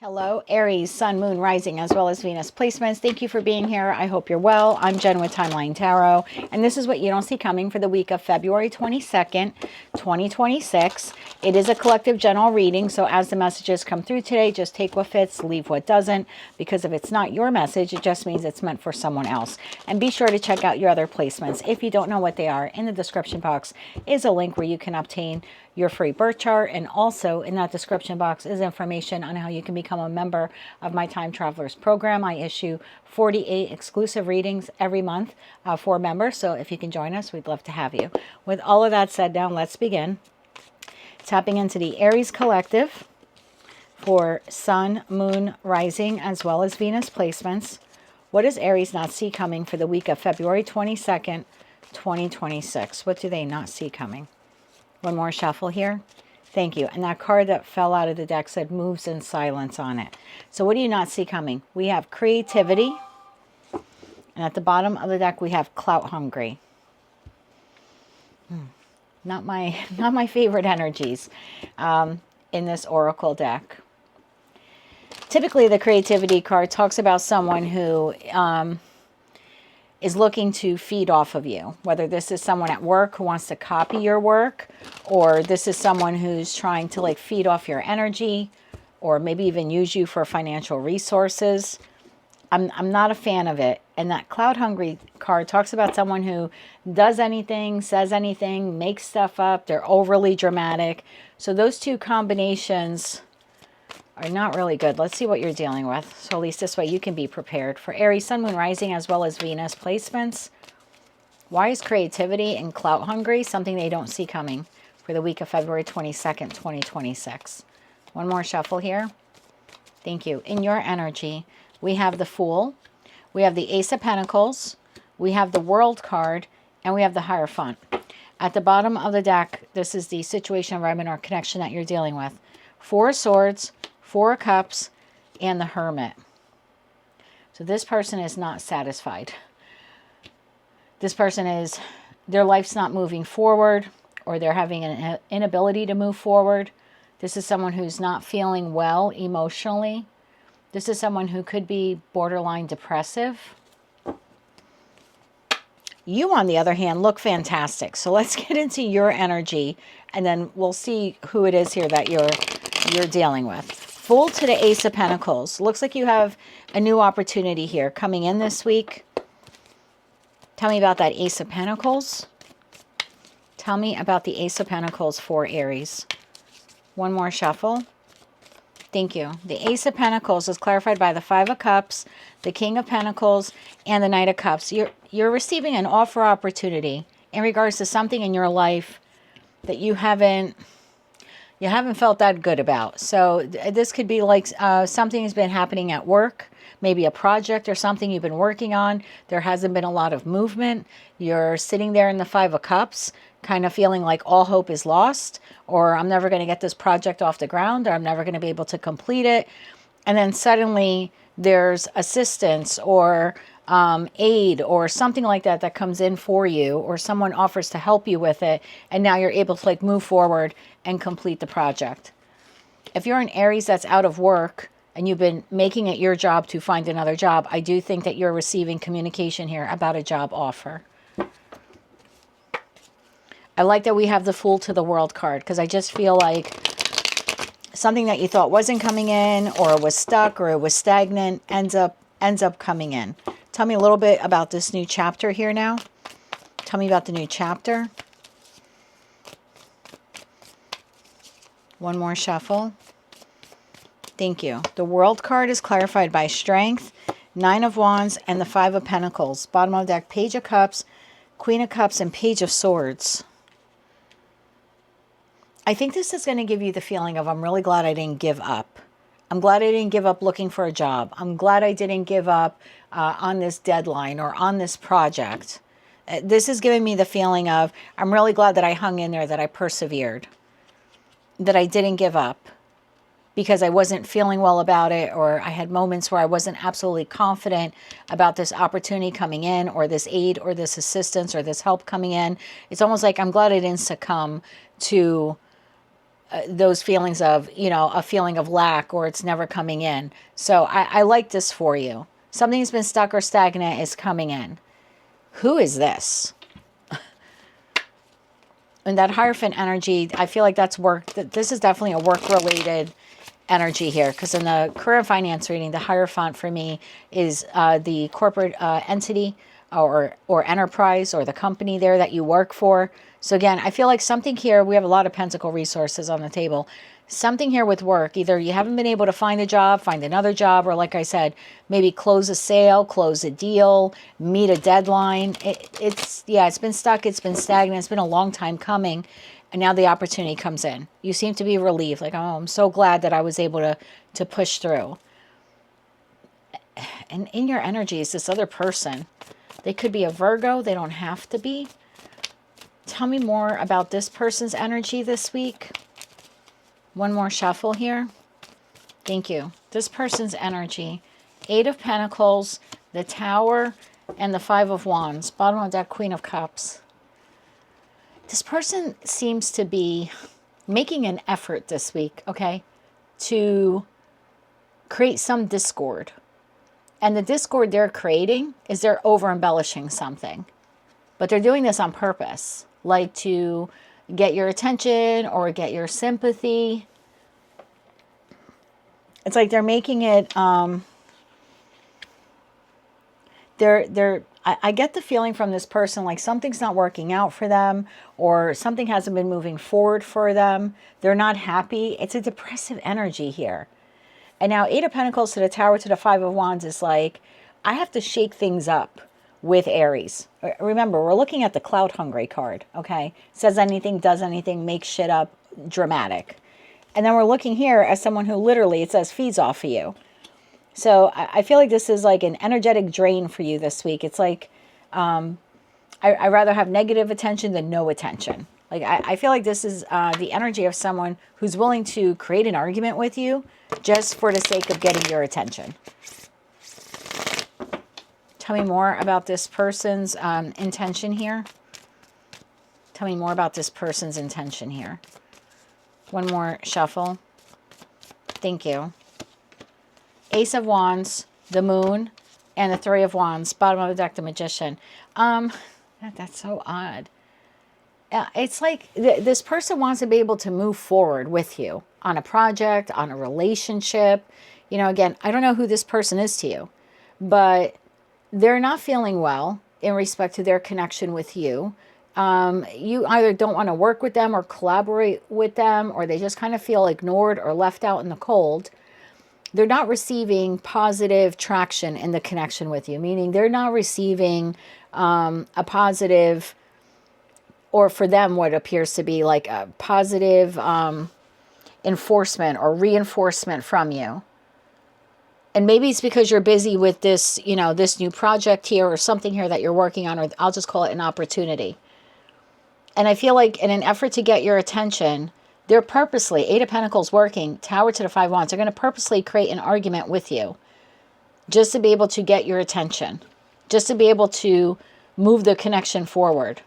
Hello, Aries, Sun, Moon, Rising, as well as Venus placements. Thank you for being here. I hope you're well. I'm Jen with Timeline Tarot, and this is what you don't see coming for the week of February 22nd, 2026. It is a collective general reading, so as the messages come through today, just take what fits, leave what doesn't, because if it's not your message, it just means it's meant for someone else. And be sure to check out your other placements. If you don't know what they are, in the description box is a link where you can obtain your free birth chart, and also in that description box is information on how you can become a member of my Time Travelers program. I issue 48 exclusive readings every month for members, so if you can join us, we'd love to have you. With all of that said, now let's begin. Tapping into the Aries collective for Sun, Moon, Rising, as well as Venus placements. What does Aries not see coming for the week of February 22nd, 2026? What do they not see coming? One more shuffle here. Thank you. And that card that fell out of the deck said moves in silence on it. So what do you not see coming? We have creativity. And at the bottom of the deck, we have clout hungry. Not my favorite energies in this oracle deck. Typically, the creativity card talks about someone who is looking to feed off of you, whether this is someone at work who wants to copy your work, or this is someone who's trying to like feed off your energy, or maybe even use you for financial resources. I'm not a fan of it. And that cloud hungry card talks about someone who does anything, says anything, makes stuff up. They're overly dramatic. So those two combinations are not really good. Let's see what you're dealing with. So at least this way you can be prepared. For Aries, Sun, Moon, Rising, as well as Venus placements. Why is creativity and clout hungry something they don't see coming for the week of February 22nd, 2026? One more shuffle here. Thank you. In your energy, we have the Fool, we have the Ace of Pentacles, we have the World card, and we have the Hierophant. At the bottom of the deck, this is the situation, environment, or connection that you're dealing with. Four of Swords, Four of Cups, and the Hermit. So this person is not satisfied. This person is, their life's not moving forward, or they're having an inability to move forward. This is someone who's not feeling well emotionally. This is someone who could be borderline depressive. You, on the other hand, look fantastic. So let's get into your energy, and then we'll see who it is here that you're dealing with. Fool to the Ace of Pentacles. Looks like you have a new opportunity here coming in this week. Tell me about that Ace of Pentacles. Tell me about the Ace of Pentacles for Aries. One more shuffle. Thank you. The Ace of Pentacles is clarified by the Five of Cups, the King of Pentacles, and the Knight of Cups. You're receiving an offer opportunity in regards to something in your life that you haven't felt that good about. So this could be like something has been happening at work, maybe a project or something you've been working on. There hasn't been a lot of movement. You're sitting there in the Five of Cups, kind of feeling like all hope is lost, or I'm never going to get this project off the ground, or I'm never going to be able to complete it. And then suddenly there's assistance or aid or something like that that comes in for you, or someone offers to help you with it, and now you're able to like move forward and complete the project. If you're an Aries that's out of work and you've been making it your job to find another job, I do think that you're receiving communication here about a job offer. I like that we have the Fool to the World card, because I just feel like something that you thought wasn't coming in, or was stuck, or it was stagnant, ends up coming in. Tell me a little bit about this new chapter here now. Tell me about the new chapter. One more shuffle. Thank you. The World card is clarified by Strength, Nine of Wands, and the Five of Pentacles. Bottom of the deck, Page of Cups, Queen of Cups, and Page of Swords. I think this is going to give you the feeling of, I'm really glad I didn't give up. I'm glad I didn't give up looking for a job. I'm glad I didn't give up on this deadline or on this project. This is giving me the feeling of, I'm really glad that I hung in there, that I persevered, that I didn't give up because I wasn't feeling well about it, or I had moments where I wasn't absolutely confident about this opportunity coming in, or this aid, or this assistance, or this help coming in. It's almost like I'm glad I didn't succumb to those feelings of, you know, a feeling of lack or it's never coming in. So I like this for you. Something that's been stuck or stagnant is coming in. Who is this? And that Hierophant energy, I feel like that's work. This is definitely a work-related energy here, because in the career and finance reading, the Hierophant for me is the corporate entity or enterprise or the company there that you work for. So again, I feel like something here, we have a lot of Pentacle resources on the table. Something here with work, either you haven't been able to find a job, find another job, or like I said, maybe close a sale, close a deal, meet a deadline. It's been stuck, it's been stagnant, it's been a long time coming, and now the opportunity comes in. You seem to be relieved, like, oh, I'm so glad that I was able to push through. And in your energy is this other person. They could be a Virgo, they don't have to be. Tell me more about this person's energy this week. One more shuffle here. Thank you. This person's energy. 8 of Pentacles, the Tower, and the 5 of Wands. Bottom of that, Queen of Cups. This person seems to be making an effort this week, okay, to create some discord. And the discord they're creating is they're over-embellishing something. But they're doing this on purpose, like to get your attention or get your sympathy. It's like they're making it, I get the feeling from this person like something's not working out for them, or something hasn't been moving forward for them. They're not happy. It's a depressive energy here. And now 8 of Pentacles to the Tower to the 5 of Wands is like, I have to shake things up with Aries. Remember, we're looking at the Cloud Hungry card, okay? Says anything, does anything, makes shit up, dramatic. And then we're looking here as someone who literally, it says, feeds off of you. So I feel like this is like an energetic drain for you this week. It's like, I'd rather have negative attention than no attention. Like, I feel like this is the energy of someone who's willing to create an argument with you just for the sake of getting your attention. Tell me more about this person's intention here. Tell me more about this person's intention here. One more shuffle. Thank you. Ace of Wands, the Moon, and the 3 of Wands. Bottom of the deck, the Magician. That's so odd. It's like this person wants to be able to move forward with you on a project, on a relationship. You know, again, I don't know who this person is to you, but they're not feeling well in respect to their connection with you. You either don't want to work with them or collaborate with them, or they just kind of feel ignored or left out in the cold. They're not receiving positive traction in the connection with you, meaning they're not receiving a positive, or for them what appears to be like a positive enforcement or reinforcement from you. And maybe it's because you're busy with this, you know, this new project here or something here that you're working on, or I'll just call it an opportunity. And I feel like in an effort to get your attention, they're purposely, 8 of Pentacles working, Tower to the 5 of Wands, they're going to purposely create an argument with you just to be able to get your attention, just to be able to move the connection forward.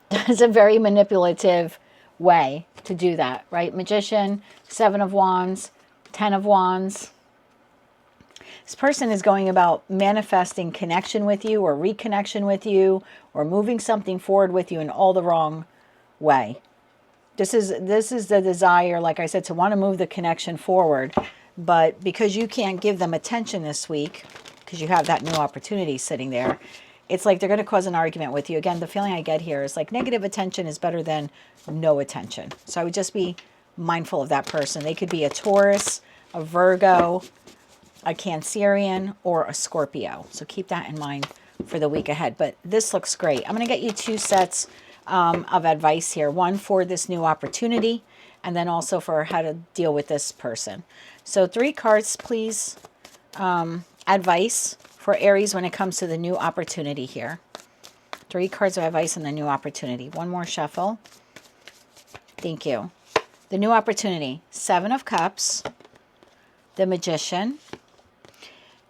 It's a very manipulative way to do that, right? Magician, 7 of Wands, 10 of Wands. This person is going about manifesting connection with you or reconnection with you or moving something forward with you in all the wrong way. This is the desire, like I said, to want to move the connection forward. But because you can't give them attention this week, because you have that new opportunity sitting there, it's like they're going to cause an argument with you. Again, the feeling I get here is like negative attention is better than no attention. So I would just be mindful of that person. They could be a Taurus, a Virgo, a Cancerian, or a Scorpio. So keep that in mind for the week ahead. But this looks great. I'm going to get you 2 sets of advice here. One for this new opportunity, and then also for how to deal with this person. So 3 cards, please. Advice for Aries when it comes to the new opportunity here. 3 cards of advice on the new opportunity. One more shuffle. Thank you. The new opportunity. 7 of Cups, the Magician,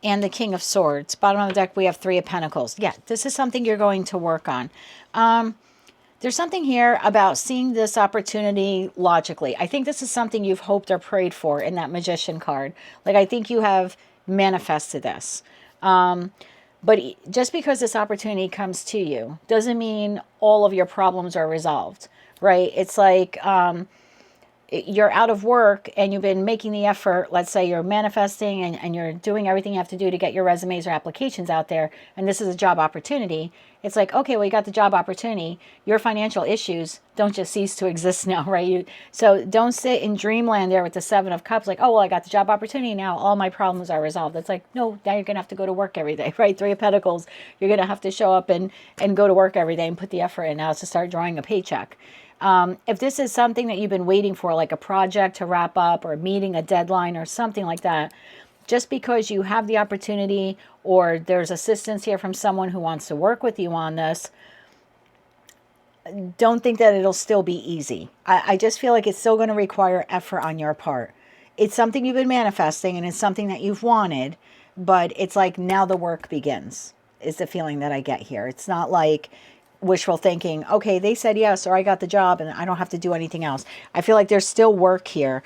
and the King of Swords. Bottom of the deck, we have 3 of Pentacles. Yeah, this is something you're going to work on. There's something here about seeing this opportunity logically. I think this is something you've hoped or prayed for in that Magician card. Like, I think you have manifested this. But just because this opportunity comes to you doesn't mean all of your problems are resolved, right? It's like you're out of work and you've been making the effort. Let's say you're manifesting and you're doing everything you have to do to get your resumes or applications out there, and this is a job opportunity. It's like, okay, well, you got the job opportunity. Your financial issues don't just cease to exist now, right? So don't sit in dreamland there with the Seven of Cups, like, oh, well, I got the job opportunity now. All my problems are resolved. It's like, no, now you're going to have to go to work every day, right? Three of Pentacles, you're going to have to show up and go to work every day and put the effort in now to start drawing a paycheck. If this is something that you've been waiting for, like a project to wrap up or meeting a deadline or something like that, just because you have the opportunity or there's assistance here from someone who wants to work with you on this, don't think that it'll still be easy. I just feel like it's still going to require effort on your part. It's something you've been manifesting and it's something that you've wanted, but it's like now the work begins, is the feeling that I get here. It's not like wishful thinking, okay, they said yes, or I got the job and I don't have to do anything else. I feel like there's still work here.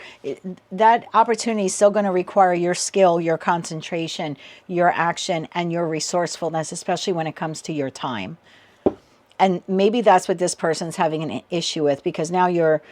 That opportunity is still going to require your skill, your concentration, your action, and your resourcefulness, especially when it comes to your time. And maybe that's what this person's having an issue with, because now you're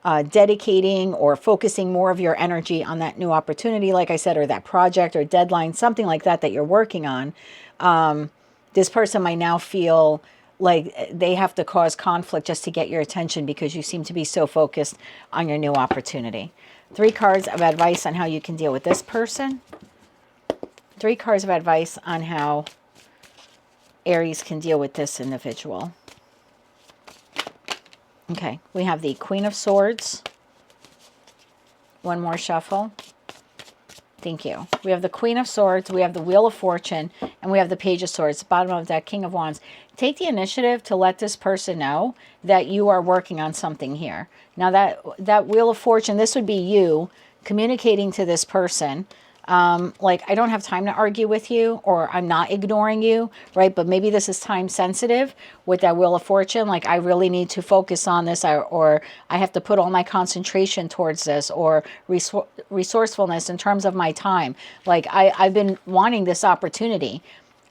dedicating or focusing more of your energy on that new opportunity, like I said, or that project or deadline, something like that that you're working on. This person might now feel like they have to cause conflict just to get your attention because you seem to be so focused on your new opportunity. 3 cards of advice on how you can deal with this person. 3 cards of advice on how Aries can deal with this individual. Okay, we have the Queen of Swords. One more shuffle. Thank you. We have the Queen of Swords, we have the Wheel of Fortune, and we have the Page of Swords. Bottom of that, King of Wands. Take the initiative to let this person know that you are working on something here. Now that Wheel of Fortune, this would be you communicating to this person, like, I don't have time to argue with you, or I'm not ignoring you, right? But maybe this is time sensitive with that Wheel of Fortune. Like, I really need to focus on this, or I have to put all my concentration towards this, or resourcefulness in terms of my time. Like, I've been wanting this opportunity,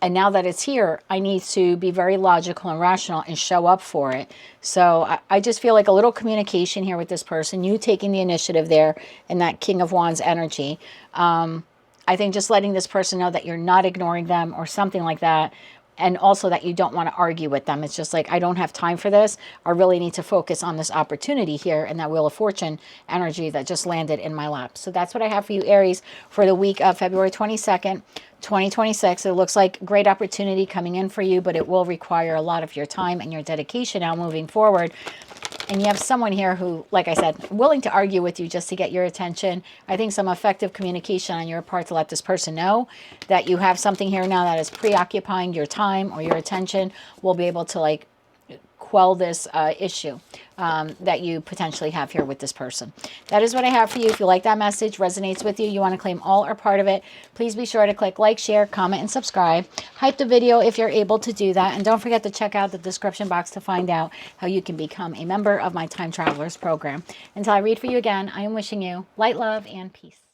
and now that it's here, I need to be very logical and rational and show up for it. So I just feel like a little communication here with this person, you taking the initiative there in that King of Wands energy. I think just letting this person know that you're not ignoring them or something like that. And also that you don't want to argue with them. It's just like, I don't have time for this. I really need to focus on this opportunity here and that Wheel of Fortune energy that just landed in my lap. So that's what I have for you, Aries, for the week of February 22nd, 2026. It looks like great opportunity coming in for you, but it will require a lot of your time and your dedication now moving forward. And you have someone here who, like I said, willing to argue with you just to get your attention. I think some effective communication on your part to let this person know that you have something here now that is preoccupying your time or your attention will be able to, like, quell this issue that you potentially have here with this person. That is what I have for you. If you like that message, resonates with you, you want to claim all or part of it, please be sure to click like, share, comment, and subscribe. Hype the video if you're able to do that. And don't forget to check out the description box to find out how you can become a member of my Time Travelers program. Until I read for you again, I am wishing you light, love, and peace.